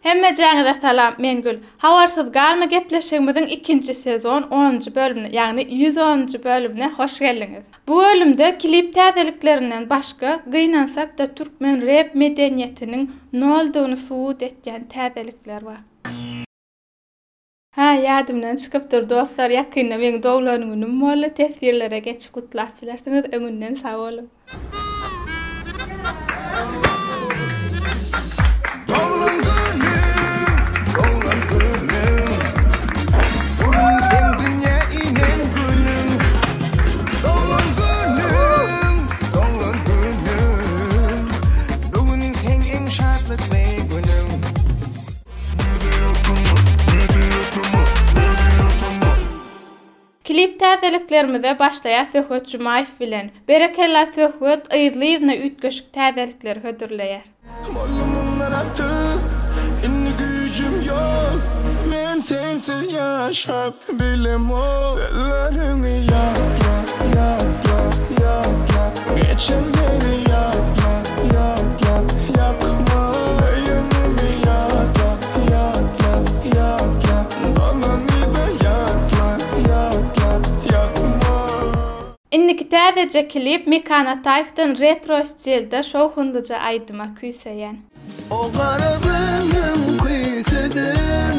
Hemme jaňyza salam, men Gül. Hawarsız galma gepleşigimiziň 2-nji sezon 10-njy bölümine, ýagny 110-njy bölümine hoş geldiňiz. Bu bölümde klip täzelliklerinden başga gynansak da türkmen rap medeniýetiniň noldugyny suwut etýän täzellikler bar. Ha, ýadymdan çykypdyr dostlar, ýakynda meň dowlanyň günüm bolla tesbirlere geçip gutlap bilersiňiz, öňünden sag bolun. Klip täzeliklerimize başlaýa Söhbet Jumaýew bilen. Berekella söhbet ýyzly-ýyzyna ütgeşik täzelikleri hödürleýär. Inni gücüm yok, men sensiz yaşap bilemem. Sözlerini yakla, yakla, yakla. Geçenleri yakla, yakla, yakma. Sayınımı yakla, yakla, yakla. Bana yakla, yakla, yakma. Inniki täzece klip Mikana Taýfdan retro stilde şowhundyja aýdyma küýseýän. O garabının kuyusudur,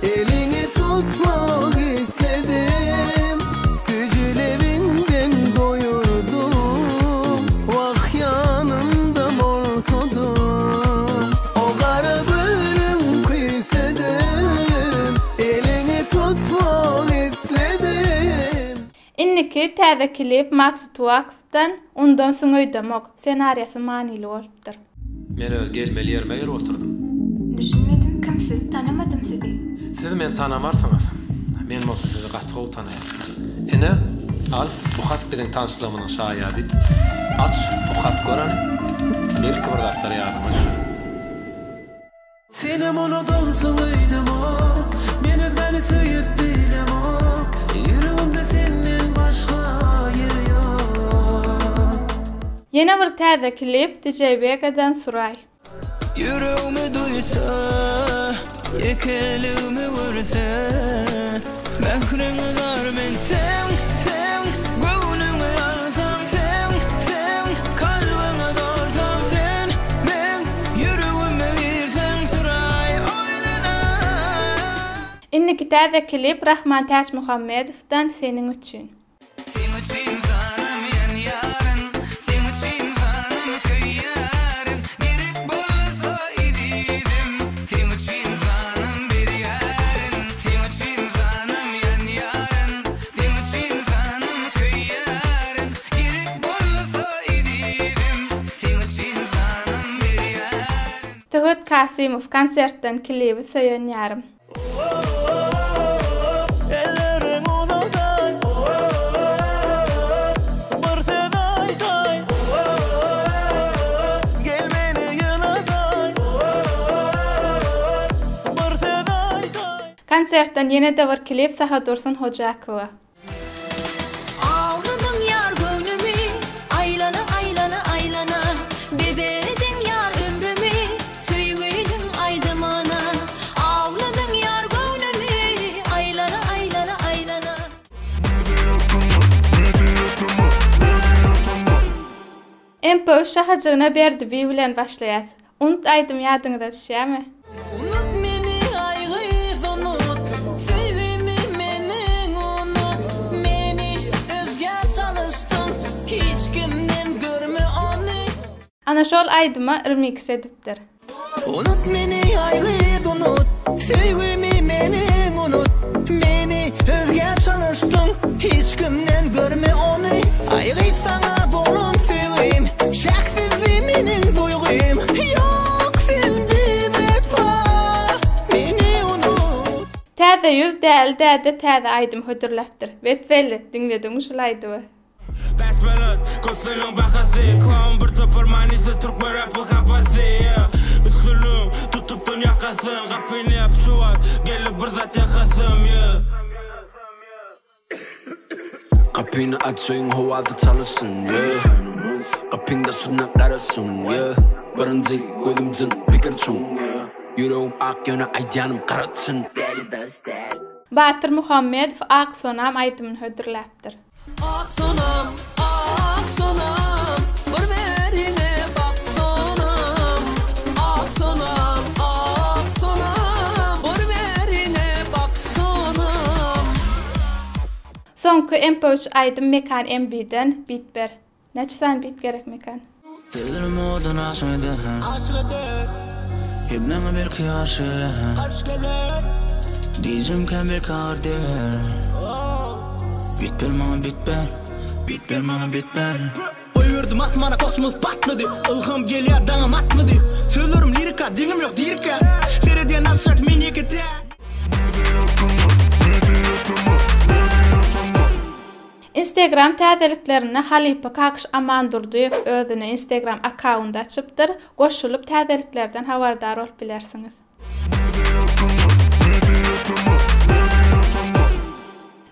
elini tutmak istedim, sücülerinden doyurdum, vah yanımda borsudum. O garabının kuyusudur, elini tutmak istedim. Inniki täze klip Maksut Wakif'dan Undan soň öýdemok senariýasy manily bolupdyr. Men öz gelmeli ýerime gelip oturdum. Düşünmedim, kimsiz, tanamadım sizi. Siz men tanamarsyňyz. Men bolsa sizi gatga tanaýar. Ene, al, bu hat biziň tanışlygymyň şaýady. Aç, bu hat gören. Belki bir zatlar ýadyma düşür. Senem onu donsuz öýdemok, men özgeni söýüp bilemok. Ýüregimde senden başga ýer ýok. Yine bir täze klip DJ Bega'dan Suray. Yüreğimi duysa, yekelimi görse, mehrini dar men sen, gönlümü alsam sen, kalbimi dorsam sen, men yüreğime girsen Suray oynana. Inniki täze klip Rahman Taç Muhammedow'dan Senin üçün. Söhbet Kasimow konsertden klibi söýen ýarym. Konsertden ýene de bir klip Saha Dursun Hojakowa. Ağladım yar gönlümü, aylana aylana aylana. Bededim yar ömrümü, söýgüydüm aydymana. Ağladım yar gönlümü, aylana aylana aylana. MP şahajygyna berdi bilen başlaýar. Unt aýdym ýadyňyza düşýärmi? Unut meni aýgyz unut, sevimi meniň unut, meni özge çalyşdym, hiç kimden görme onu. Ana şol aýdyma remix edipdir. Unut meni aýgyz unut, sevimi meniň unut, meni özge çalyşdym, hiç kimden görme onu. Aýgyz sana bolun sevim, şaksiz meniň duýgym. Täze ýüz däl-däde täze aýdym hödürläpdir. Betbelli, dinlediň şol aýdymy. Başbalat, kosylyň bahasy, klon bir topar manisiz türk rapy hapasy. Usulüm tutup ýakasyn, gapyny ýapşuwar, gelip bir zat ýakasym. Kapını açayım havada çalışsın yeah. Kapında sınıf arasın yeah. Barıncı gözümcün fikir çun Yüreğim ak yana aydanım qaratsın. Batır Muhammedov Aksonam aydymyny hödürläpdir. Aksonam, aksonam, bir merine baksonam. Aksonam, aksonam, bir merine baksonam. Soňky MP3 aydym Mekan MB'den bit ber. Neçden bit gerek Mekan? Dilim odun aşmadı. Hibneme bir kıyaşılı. Diyeceğim ki bir kardeş. Bit bir bana bit ber. Bit bir bana bit ber. Oyurdum asmana kosmos patladı. Ilham geliyor dağım atmadı. Söylerim lirika dinim yok dirika. Serediyen aşak minikete. Instagram täzeliklerini Halipa Kakış Amandurduyev özüne Instagram akkaunt açypdyr. Goşulyp täzeliklerden habardar bolup bilersiňiz.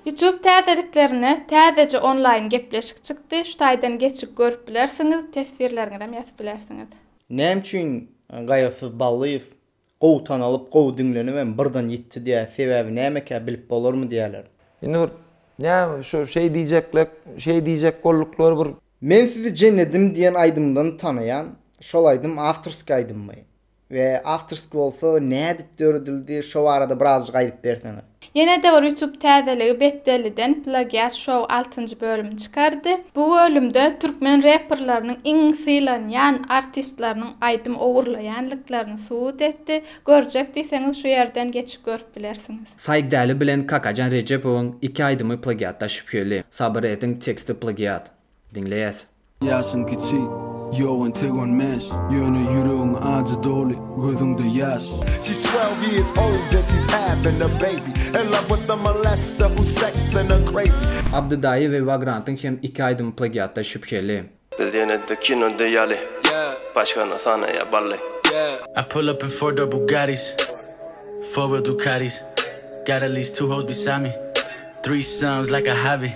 YouTube täzeliklerini täzece online gepleşik çykdy. Şu taýdan geçip görüp bilersiňiz, tesbirlerini de ýazyp bilersiňiz. Näme üçin gaýasyz ballyp, gowtan alyp gow dinlenip birden ýitdi diýä sebäbi näme bilip bolarmy diýerler. Indi ya şu şey diyecek golluklar bir. Men sizi cennedim diýen aydymdan tanayan, şol aydym Aftersk aydymmy. Ve Aftersk bolsa näme dip döredildi, şo arada biraz gaýdyp berseňiz. Yine de var YouTube täzeligi Betdeliden Plagiat Show 6-njy bölümini çıkardı. Bu bölümde Türkmen rapperlarynyň iň sylanýan artistlarynyň aydym owurlaýanlyklaryny suwut etdi. Görjek diýseňiz şu ýerden geçip görüp bilersiňiz. Saygdaly bilen Kakajan Rejepowyň 2 aydymy plagiatda şüpheli. Sabr ediň, teksti plagiat. Dinleýäs. Yaşın kiçi, yoğun tegon meş. Yönü yüreğin acı dolu, gözüňde yaş. She's 12 years old and she's having a baby. In love with a molester who's sexing her crazy. Abdudayi ve Vagrant'ın hem 2 aydymy plagiatda şüpheli. Bildiğinizde kino deyali. Başkanı sana ya balli. I pull up in 4 door Bugattis, 4 wheel Ducatis. Got at least 2 hoes beside me. 3 sons like a hobby.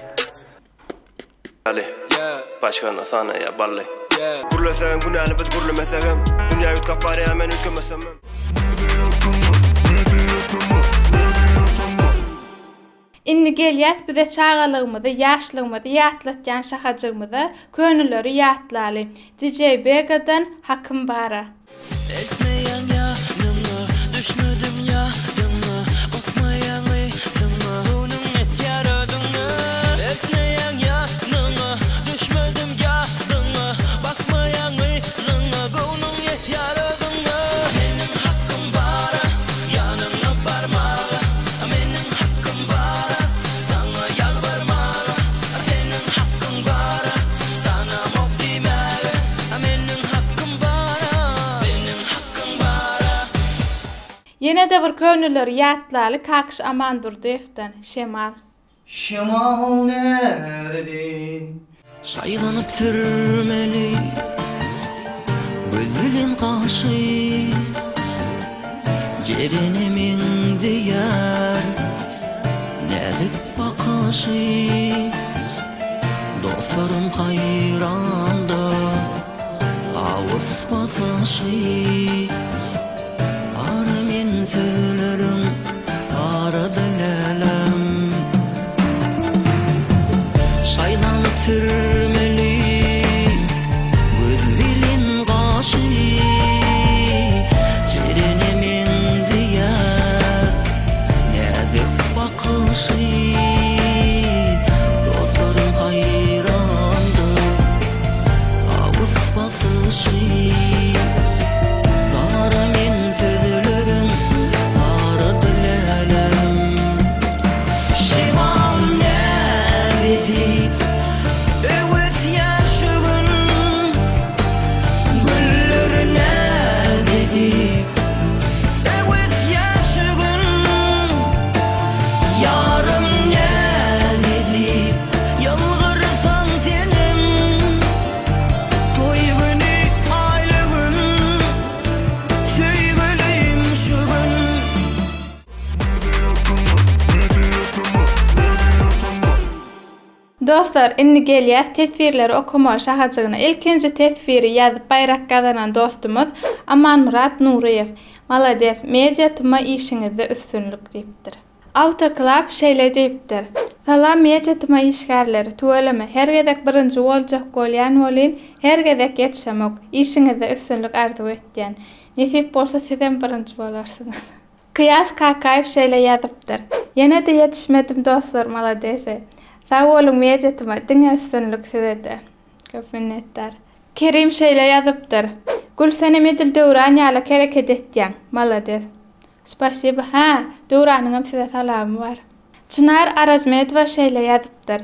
Başkanı sana ya balli. Gurlasam günahını biz gurlamasam. Dünya yutkap bari hemen yutkamasam. Inni gelýäs bize çağalygymyzy, ýaşlygymyzy ýatlatýan şahajygymyzy könülleri ýatlaly. DJ Begadan Hakim Bara. Etmeyen yanıma, düşmedim yanıma. Bakmayan yanıma, onun et yaradığına. Etmeyen yanıma, düşmedim yanıma. Bakmayan yanıma, onun et yaradığına. Benim hakkım bara, yanına barmağa. Benim hakkım bara, sana yalvarmağa. Senin hakkın bara, sana mok demeğe. Benim hakkım bara, senin hakkın bara. Yine de bir könülleri ýatlaly Kakış Amandurduýewden Şemal. Şemal nerede? Şaýlanyp sürmeli gözüliň gaşy Jerenemin diýär näzik bakaşy Dostlarym haýranda awys basaşy Ara men sözleriň ara dilelim Şaýlanyp sürmeli gözüliň gaşy Jerenemin diýär näzik bakaşy Dostlarym haýranda awys basaşy Zara men sözleriň ara dilelim Şemal nerede? Evet yaşığın güller nerede? Evet yaşığın yarım nerede? Yalvarsan senim toy günü aylı gün sevgilim şu gün Dostlar, inni gelýäs tesbirleri okuma şahaçygyna ilkinji tesbiri ýazyp bayrak gazanan dostumuz Aman Murat Nuriýew. Malades, mediatyma işiňizde üstünlük diýipdir. Autoklub şeýle diýipdir. Salam mediatyma işgärleri tuğlama her gedek birinji boljak bolýan bolyn, her gedek ýetişemok, işiňizde üstünlük arzu etýän. Nesip bolsa sizem birinji bolarsyňyz. Kıyas Kakayev şeýle ýazypdyr. Ýene-de ýetişmedim dostlar, malades. Sag bolun mediatyma diňe üstünlük sizede. Köp minnettar. Kerim şeýle ýazypdyr. Gülsenem edil döwran ýaly kereket etýän. Malades. Spasiba. Ha, döwranyňam size salamy bar. Çınar Arazmedova şeýle ýazypdyr.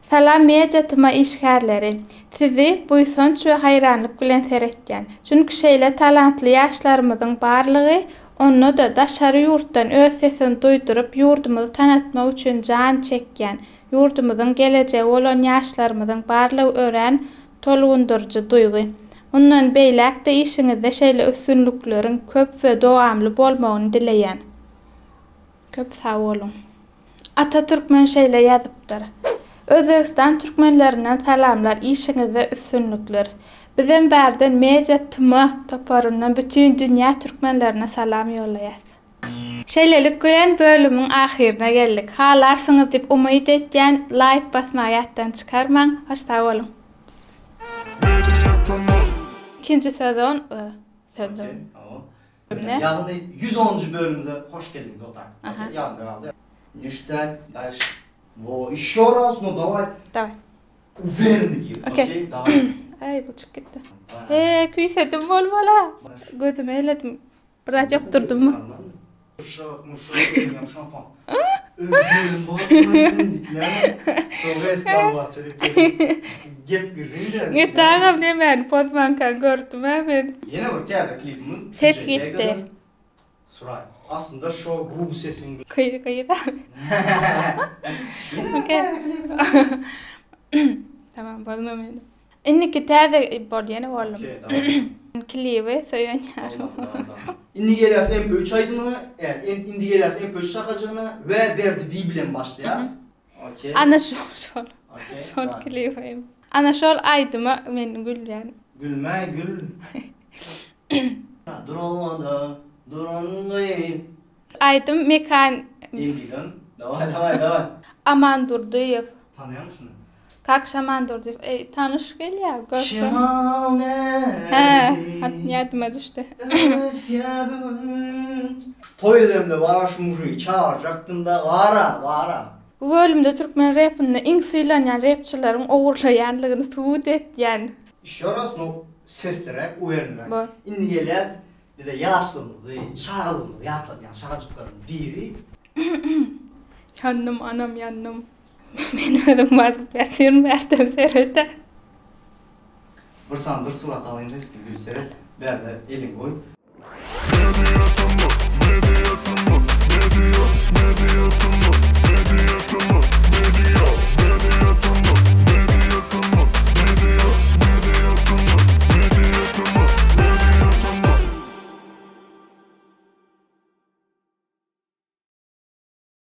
Salam mediatyma işgärleri. Sizi buýsanç we haýranlyk bilen seretýän. Çünki şeýle talantly ýaşlarymyzyň barlygy onu da daşary ýurtdan öz sesini duýduryp ýurdumuzy tanatmak üçin jan çekýän. Ýurdumyzyň geleceği bolan ýaşlarymyzyň barlygy ören tolgundurjy duýgy. Ondan beýlek de işiňizde şeýle üstünlikleriň köp we dowamly bolmagyny dileýän. Köp sag bolun. Atatürkmen şeýle ýazypdyr. Özbegistan türkmenlerinden salamlar, işiňizde üstünlikler. Bizem bärden mediatyma toparyndan bütün dünýä türkmenlerine salam ýollaýas. Şeýlelik bilen bölümiň ahyrına geldik. Halarsynız diýip umyt etýän like basmagy ýatdan çykarmaň. Hoşça bolun. İkinci sezon söndüm. Ne? Ýagny 110-njy bölümimize hoş geldiniz otak. Ýagny galdy. Nişte dальше. Во, ещё раз, ну давай. Давай. Уверенники. Окей, давай. Ay, bu çık gitti. Küysedim bol-bola. Gözüme eyledim. Birdat ýokdurdum mu? Şampan. Öldürüm basmayın. Sonra kalmaçı. Gep gürünce. Getagam ne ben podmanka gördüm ben. Yine bir tiyatro klipimiz. Ses gitti. Suray. Aslında şu grubu sesini kayıt abi. Tamam, bozma beni. İnniki täze bol yine boldum. Klibi söýen ýaşam. Indi gelýäs MP3 aydyny, indi gelýäs MP3 şakajygyna we berdi bi bilen başlaýar. Okey. Ana şol. Şol klibi. Ana şol aydyma men gülýän. Gülme gül. Duralmada, duranly. Aydym mekan. İndigan. Davay. Aman Durduyev. Tanıyor musun? Kak Şaman Durduyev. Tanış gelýär, görsem. Şemal nerede? He, ýadyma düşdi. Toy edemde bara şu muşuyu çağıracaktım da vara. Bu bölümde Türkmen rapinde iň sylanýan rapçylaryň ogurlaýanlygyny subut etýän. Ýşe ras no seslerek, uwernirek. Indi gelýär, bir de ýaşlymyzy, çağlymyzy ýatlaýan şagajyklaryň biri. Yanım anam yanım. Men özüm bazıp ýatyrym berden serete. Bir sandır surat alayın reski gülseret. Berde elin koy. Media